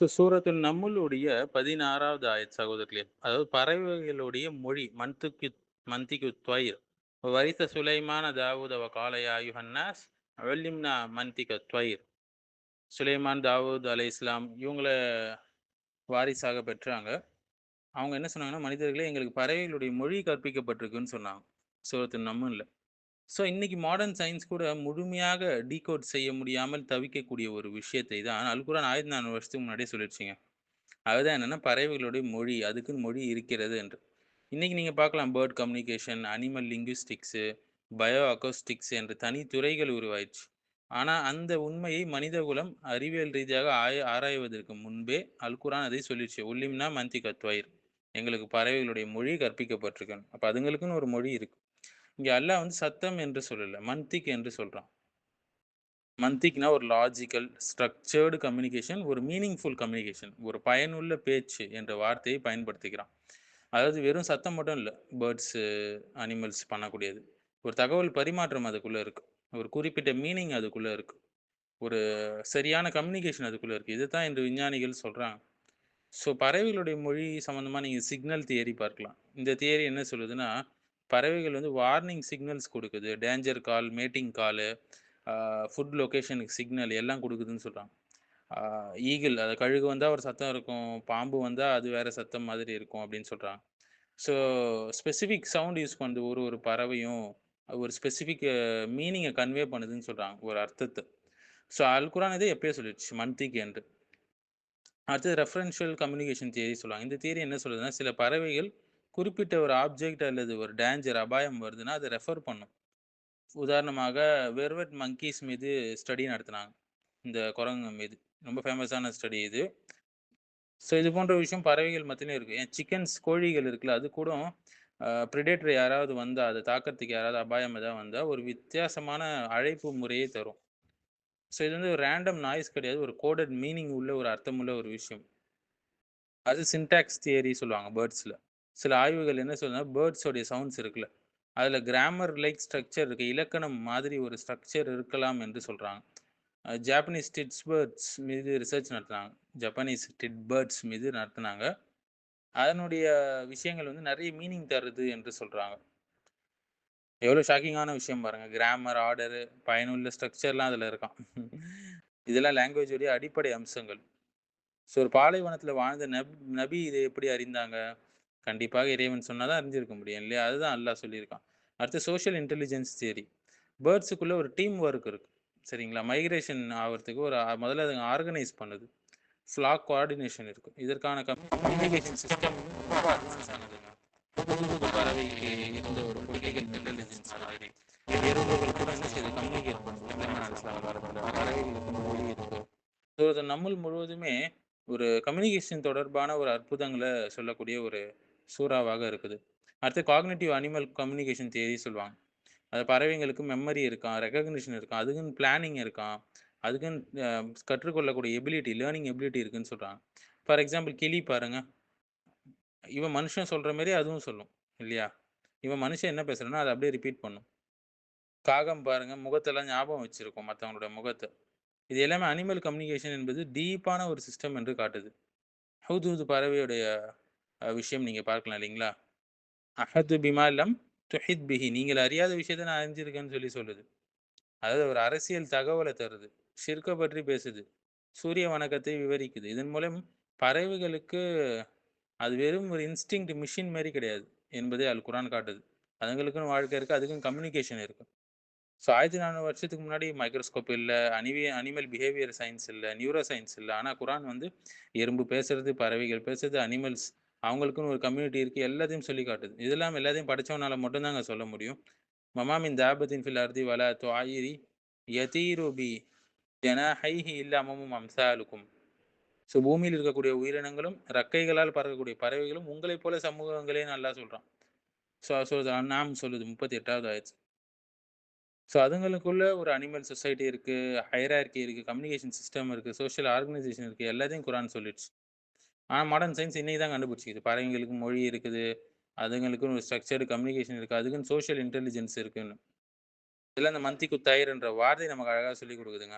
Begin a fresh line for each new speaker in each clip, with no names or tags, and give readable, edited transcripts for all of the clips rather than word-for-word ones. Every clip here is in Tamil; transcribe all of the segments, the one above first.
சூரத்துல் நம்மளுடைய 16வது ஆயத் சகோதரர்களே. அதாவது பறவைகளுடைய மொழி மந்திக்கு தொய்ர். வரித்த சுலைமான தாவூத வகால யா அய்யுஹன் நாஸ் உல்லிம்னா மந்திக தொய்ர். சுலைமான், தாவூத் அலைஹிஸ்ஸலாம் இவங்கள வாரிசாக பெற்றாங்க. அவங்க என்ன சொன்னாங்கன்னா, மனிதர்களே எங்களுக்கு பறவைகளுடைய மொழி கற்பிக்கப்பட்டிருக்குன்னு சொன்னாங்க. சூரத்துல் நம்ல்ல. இன்னைக்கு மாடர்ன் சயின்ஸ் கூட முழுமையாக டீகோட் செய்ய முடியாமல் தவிக்கக்கூடிய ஒரு விஷயத்தை தான் அல் குர்ஆன் 1400 வருஷத்துக்கு முன்னாடியே சொல்லிடுச்சுங்க. அதுதான் என்னன்னா, பறவைகளுடைய மொழி. அதுக்குன்னு மொழி இருக்கிறது என்று. இன்னைக்கு நீங்க பார்க்கலாம் bird communication, animal linguistics, bio acoustics என்று தனி துறைகள் உருவாயிருச்சு. ஆனா, அந்த உண்மையை மனிதகுலம் அறிவியல் ரீதியாக ஆராய்வதற்கு முன்பே அல் குர்ஆன் அதை சொல்லிருச்சு. "உல்லிம்னா மன்திக த்வய்ர்." எங்களுக்கு பறவைகளுடைய மொழி கற்பிக்கப்பட்டிருக்குன்னு. அப்ப அதுங்களுக்குன்னு ஒரு மொழி இருக்கு. இங்க அல்லாஹ் வந்து சத்தம் என்று சொல்லல. மன்திக் என்று சொல்றான். மந்திக்னா ஒரு லாஜிக்கல், ஸ்ட்ரக்சர்டு கம்யூனிகேஷன், ஒரு மீனிங்ஃபுல் கம்யூனிகேஷன். ஒரு பயனுள்ள பேச்சு என்ற வார்த்தையை பயன்படுத்திக்கிறான். அதாவது வெறும் சத்தம் மட்டும் இல்ல. பேர்ட்ஸு, அனிமல்ஸ் பண்ணக்கூடியது. ஒரு தகவல் பரிமாற்றம் அதுக்குள்ள இருக்கு. ஒரு குறிப்பிட்ட மீனிங் அதுக்குள்ள இருக்கு. ஒரு சரியான கம்யூனிகேஷன் அதுக்குள்ள இருக்கு. இதுதான் இன்று விஞ்ஞானிகள் சொல்றாங்க. பறவைகளுடைய மொழி சம்மந்தமா நீங்க சிக்னல் தியரி பார்க்கலாம். இந்த தியரி என்ன சொல்லுதுன்னா, பறவைகள் வந்து வார்னிங் சிக்னல்ஸ் குடுக்குது. டேஞ்சர் கால், மேட்டிங் காலு, ஆ ஃபுட் லொகேஷனுக்கு சிக்னல் எல்லாம் குடுக்குதுன்னு சொல்றாங்க. ஆ ஈகிள் அது கழுகு வந்தா ஒரு சத்தம் இருக்கும். பாம்பு வந்தா அது வேற சத்தம் மாதிரி இருக்கும் அப்படின்னு சொல்றாங்க. ஸோ ஸ்பெசிஃபிக் சவுண்ட் யூஸ் பண்ணுது ஒரு ஒரு பறவையும். ஒரு ஸ்பெசிஃபிக் மீனிங்க கன்வே பண்ணுதுன்னு சொல்றாங்க. ஒரு அர்த்தத்த. அல் குரான் இத எப்பயோ சொல்லிடுச்சு. மன்திக் என்று. அடுத்தது ரெஃபரன்ஷியல் கம்யூனிகேஷன் தியரி சொல்லுவாங்க. இந்த தியரி என்ன சொல்லுதுன்னா, சில பறவைகள் குறிப்பிட்ட ஒரு ஆப்ஜெக்ட் அல்லது ஒரு டேஞ்சர் அபாயம் வருதுன்னா, அத ரெஃபர் பண்ணும். உதாரணமாக வெர்வெட் மங்கீஸ் மீது ஸ்டடி நடத்துனாங்க. இந்த குரங்கு மீது. ரொம்ப ஃபேமஸான ஸ்டடி இது. இது போன்ற விஷயம் பறவைகள் மத்தியிலும் இருக்கு. ஏன் சிக்கன்ஸ் கோழிகள் இருக்குல்ல, அது கூட பிரெடேட்டர் யாராவது வந்தா, அத தாக்கறதுக்கு யாராவது அபாயம் ஏதாவது வந்தா, ஒரு வித்தியாசமான அழைப்பு முறையே தரும். இது வந்து ஒரு ரேண்டம் நாய்ஸ் கிடையாது. ஒரு கோடட் மீனிங் உள்ள ஒரு அர்த்தமுள்ள ஒரு விஷயம். அது சின்டாக்ஸ் தியரி சொல்லுவாங்க பேர்ட்ஸ்ல. சில ஆய்வுகள் என்ன சொல்லுதுன்னா, பேர்ட்ஸோடைய சவுண்ட்ஸ் இருக்குல்ல, அதுல கிராமர் லைக் ஸ்ட்ரக்சர் இருக்கு. இலக்கணம் மாதிரி ஒரு ஸ்ட்ரக்சர் இருக்கலாம் என்று சொல்றாங்க. ஜாப்பனீஸ் டிட்ஸ் பேர்ட்ஸ் மீது ரிசர்ச் நடத்துனாங்க. ஜப்பானீஸ் டிட் பேர்ட்ஸ் மீது நடத்துனாங்க. அதனுடைய விஷயங்கள் வந்து நெறைய மீனிங் தருது என்று சொல்றாங்க. எவ்வளோ ஷாக்கிங்கான விஷயம் பாருங்க. கிராமர், ஆர்டரு, பயனுள்ள ஸ்ட்ரக்சர்லாம் அதுல இருக்காம். இதெல்லாம் லாங்குவேஜோடைய அடிப்படை அம்சங்கள். ஒரு பாலைவனத்தில வாழ்ந்த நபி இதை எப்படி அறிந்தாங்க? கண்டிப்பாக இறைவன் சொன்னா தான் அறிஞ்சிருக்க முடியும் இல்லையா? அதுதான் அல்லாஹ் சொல்லியிருக்கான். அடுத்து சோஷியல் இன்டெலிஜென்ஸ் தியரி. பேர்ட்ஸுக்குள்ள ஒரு டீம் ஒர்க் இருக்கு. சரிங்களா? மைக்ரேஷன் ஆவறதுக்கு ஒரு முதல்ல அதுங்க ஆர்கனைஸ் பண்ணுது. ஃப்ளாக் கோஆர்டினேஷன் இருக்கு. இதற்கான கம்யூனிகேஷன் சிஸ்டம் ரொம்ப அட்வான்ஸ் ஆனதுங்க. புது பறவைக்கு இருந்த ஒரு பொலிட்டிக்கல் இன்டெலிஜென்ஸ் மாதிரி. எறும்புகள் கூட என்ன செய்யுது? கம்யூனிகேட் பண்ணுது. சுலைமான் அலைஹிஸ்ஸலாம் காலத்துல. பறவைகளுக்கு மொழி இருக்கு. இது நம்மள் முழுவதுமே ஒரு கம்யூனிகேஷன் தொடர்பான ஒரு அற்புதங்கள சொல்லக்கூடிய ஒரு சூறாவாக இருக்குது. அடுத்து காக்னிட்டிவ் அனிமல் கம்யூனிகேஷன் தியரி சொல்லுவாங்க. அது பறவைங்களுக்கு மெமரி இருக்காம், ரெகக்னிஷன் இருக்காம், அதுக்குன்னு பிளானிங் இருக்காம். அதுக்குன்னு கற்றுக்கொள்ளக்கூடிய லேர்னிங் எபிலிட்டி இருக்குன்னு சொல்றாங்க. ஃபார் எக்ஸாம்பிள் கிளி பாருங்க. இவன் மனுஷன் சொல்ற மாரி அதுவும் சொல்லும். இல்லையா? இவன் மனுஷன் என்ன பேசுறானோ அத அப்படியே ரிப்பீட் பண்ணும். காகம் பாருங்க முகத்தெல்லாம் ஞாபகம் வச்சிருக்கும் மத்தவங்களோட முகத்த. இது எல்லாமே அனிமல் கம்யூனிகேஷன் என்பது டீப்பான ஒரு சிஸ்டம் என்று காட்டுது. ஹுத்ஹுத் பறவையுடைய விஷயம் நீங்க பார்க்கலாம் இல்லைங்களா? அஹது பிமா லம் துஹித் பிஹி. நீங்கள் அறியாத விஷயத்த நான் அறிஞ்சிருக்கேன்னு சொல்லுது. அதாவது ஒரு அரசியல் தகவல தருது. ஷிர்க்க பற்றி பேசுது. சூரிய வணக்கத்தை விவரிக்குது. இதன் மூலம் பறவைகளுக்கு அது வெறும் ஒரு இன்ஸ்டிங்க்ட் மிஷின் மாரி கிடையாது என்பதை அல் குர்ஆன் காட்டுது. அதுங்களுக்குன்னு வாழ்க்கை இருக்கு. அதுக்குன்னு கம்யூனிகேஷன் இருக்கு. 1400 வருஷத்துக்கு முன்னாடி மைக்ரோஸ்கோப் இல்ல, அனிமல் பிஹேவியர் சயன்ஸ் இல்ல, நியூரோ சயன்ஸ் இல்ல. ஆனா குரான் வந்து எறும்பு பேசுறது, பறவைகள் பேசுறது, அனிமல்ஸ் அவங்களுக்குன்னு ஒரு கம்யூனிட்டி இருக்கு. எல்லாத்தையும் சொல்லி காட்டுது. இதெல்லாம் எல்லாத்தையும் படிச்சவனால மட்டும் தாங்க சொல்ல முடியும். "வமா மின் தாபத்தின் ஃபில் அர்தி வலா துஆயிரி யதீரு பி ஜனாஹைஹி இல்லா உமமும் அம்சாலுக்கும்." பூமியில் இருக்கக்கூடிய உயிரினங்களும், ரெக்கைகளால் பறக்கக்கூடிய பறவைகளும் உங்களைப் போல சமூகங்களேன்னு அல்லாஹ் சொல்றான். சூரத்துல் அன்ஆம் சொல்லுது 38வது ஆயத். அதுங்களுக்குள்ள ஒரு அனிமல் சொசைட்டி இருக்கு, ஹைரார்கி இருக்கு, கம்யூனிகேஷன் சிஸ்டம் இருக்கு, சோசியல் ஆர்கனைசேஷன் இருக்கு. எல்லாத்தையும் குரான் சொல்லிடுச்சு. ஆனா மாடர்ன் சயன்ஸ் இன்னைக்கு தான் கண்டுபிடிச்சுக்குது. பறவைங்களுக்கு மொழி இருக்குது. அதுங்களுக்குன்னு ஒரு ஸ்ட்ரக்சர்டு கம்யூனிகேஷன் இருக்கு. அதுக்குன்னு சோசியல் இன்டெலிஜென்ஸ் இருக்குன்னு. இதெல்லாம் இந்த மந்தி குத்தாயிர்ன்ற வார்த்தை நமக்கு அழகா சொல்லிக் குடுக்குதுங்க.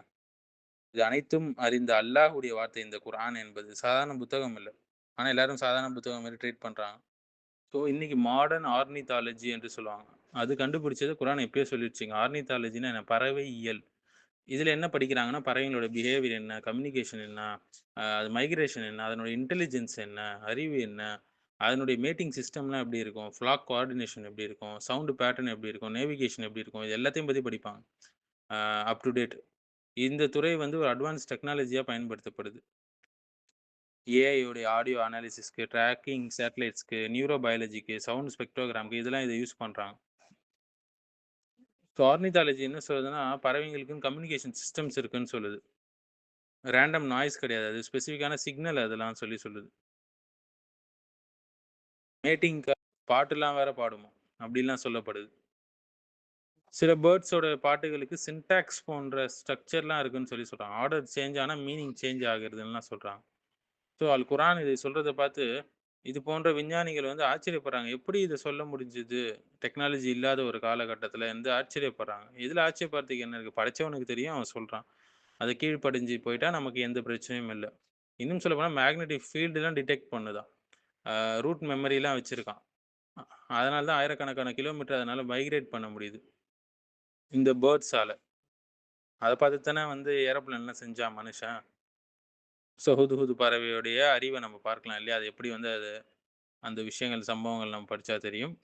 இது அனைத்தும் அறிந்த அல்லாஹ்வுடைய வார்த்தை இந்த குர்ஆன் என்பது. சாதாரண புத்தகம் இல்ல. ஆனா எல்லாரும் சாதாரண புத்தகம் மாரி ட்ரீட் பண்றாங்க. ஸோ இன்னைக்கு மாடர்ன் ஆர்னிதாலஜி என்று சொல்லுவாங்க. அது கண்டுபிடிச்சது குர்ஆன் எப்பயோ சொல்லிருச்சுங்க. ஆர்னிதாலஜின்னா என்ன? பறவையியல். இதுல என்ன படிக்கிறாங்கன்னா, பறவைங்களோட பிஹேவியர் என்ன? கம்யூனிகேஷன் என்ன? அது மைக்ரேஷன் என்ன? அதனுடைய இன்டெலிஜென்ஸ் என்ன? அறிவு என்ன? அதனுடைய மேட்டிங் சிஸ்டம்லாம் எப்படி இருக்கும்? ஃப்ளாக் கோஆர்டினேஷன் எப்படி இருக்கும்? சவுண்ட் பேட்டர்ன் எப்படி இருக்கும்? நேவிகேஷன் எப்படி இருக்கும்? இது எல்லாத்தையும் பத்தி படிப்பாங்க. அ அப் டு டேட். இந்த துறை வந்து ஒரு அட்வான்ஸ் டெக்னாலஜியா பயன்படுத்தப்படுது. ஏஐ உடைய ஆடியோ அனாலிசிஸ்க்கு, ட்ராக்கிங் சேட்டலைட்ஸ்க்கு, நியூரோ பயாலஜிக்கு, சவுண்ட் ஸ்பெக்ட்ரோகிராம்க்கு இதெல்லாம் இத யூஸ் பண்றாங்க. ஸோ ஆர்னிதாலஜி என்ன சொல்லுதுன்னா, பறவைங்களுக்குன்னு கம்யூனிகேஷன் சிஸ்டம்ஸ் இருக்குன்னு சொல்லுது. ரேண்டம் நாய்ஸ் கிடையாது. அது ஸ்பெசிஃபிக்கான சிக்னல் அதெல்லாம் சொல்லுது. மேட்டிங்க்கு பாட்டுலாம் வேற பாடுமாம். அப்படிலாம் சொல்லப்படுது. சில பேர்ட்ஸோட பாட்டுகளுக்கு சின்டாக்ஸ் போன்ற ஸ்ட்ரக்சர்லாம் இருக்குன்னு சொல்றாங்க. ஆர்டர் சேஞ்ச் ஆனா மீனிங் சேஞ்ச் ஆகுறதுன்னுலாம் சொல்றாங்க. ஸோ அல் குர்ஆன் இதை சொல்றத பார்த்து, இது போன்ற விஞ்ஞானிகள் வந்து ஆச்சரியப்படுறாங்க. எப்படி இத சொல்ல முடிஞ்சது? டெக்னாலஜி இல்லாத ஒரு காலகட்டத்தில வந்து ஆச்சரியப்படுறாங்க. இதில ஆச்சரியப்படுறதுக்கு என்ன இருக்கு? படைச்சவனுக்கு தெரியும், அவன் சொல்றான். அது கீழ்ப்படிஞ்சு போயிட்டா நமக்கு எந்த பிரச்சனையும் இல்ல. இன்னும் சொல்லப்போனா மேக்னெட்டிக் ஃபீல்டுலாம் டிடெக்ட் பண்ணுதாம். ரூட் மெமரிலாம் வச்சிருக்கான். அ அதனால தான் ஆயிரக்கணக்கான கிலோமீட்டர் அதனால மைக்ரேட் பண்ண முடியுது. இந்த பேர்ட்ஸால. அத பார்த்து தானே வந்து ஏரோப்ளேன்லாம் செஞ்சான் மனுஷன். ஸோ ஹுத்ஹுத் பறவையுடைய அறிவ நம்ம பார்க்கலாம் இல்லையா? அது எப்படி வந்து அது அந்த விஷயங்கள், சம்பவங்கள் நம்ம படிச்சா தெரியும்.